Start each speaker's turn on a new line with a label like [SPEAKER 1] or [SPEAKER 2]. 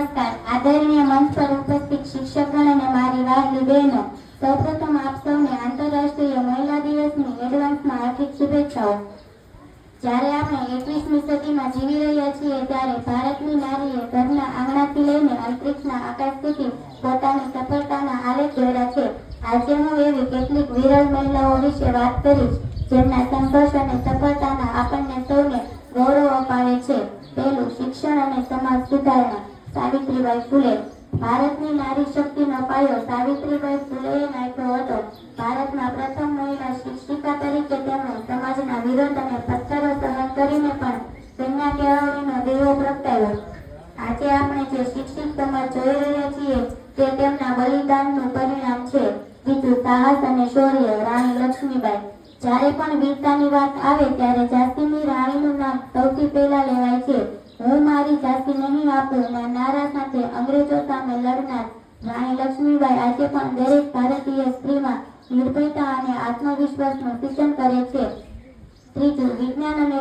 [SPEAKER 1] નમસ્કાર આદરણીય મંચ પર ઉપસ્થિત શિક્ષકગણ અને મારી વહાલી બહેનો, સૌપ્રથમ આપ સૌને આંતરરાષ્ટ્રીય મહિલા દિવસની એડવાન્સમાં હાર્દિક શુભેચ્છાઓ। જ્યારે આપણે 21મી સદીમાં જીવી રહ્યા છીએ ત્યારે ભારતની નારીએ ઘરના આંગણાથી લઈને અંતરિક્ષના આકાશ સુધી પોતાની સફળતાના આલેખ દોર્યા છે। આજે હું એવી કેટલીક વિરલ મહિલાઓ વિશે વાત કરીશ જેમના સંઘર્ષ અને સફળતાના આપણને સૌને ગૌરવ અપાવે છે। પહેલું, શિક્ષણ અને સમાજ સુધારણા। સાવિત્રીબાઈ ફૂલે। ભારતની નારી શક્તિનો પાયો સાવિત્રીબાઈ ફૂલેએ નાખ્યો હતો। ભારતમાં પ્રથમ મહિલા શિક્ષિકા તરીકે તેમણે સમાજના વિરોધ અને પથ્થરો સહન કરીને પણ કન્યા કેળવણીનો દીવો પ્રગટાવ્યો। આજે આપણે જે શિક્ષિત સમાજ જોઈ રહ્યા છીએ તે તેમના બલિદાનનું પરિણામ છે। બીજું, સાહસ અને શૌર્ય। રાણી લક્ષ્મીબાઈ। જ્યારે પણ વીરતાની વાત આવે ત્યારે ઝાંસીની રાણીનું નામ સૌથી પહેલા લેવાય છે। હું મારી ઝાંસી નહીં આપું ના નારા સાથે અંગ્રેજો સામે લડનાર રાણી લક્ષ્મીબાઈ આજે પણ દરેક ભારતીય સ્ત્રીમાં નિર્ભયતા અને આત્મવિશ્વાસનું સિંચન કરે છે। ત્રીજું, વિજ્ઞાન અને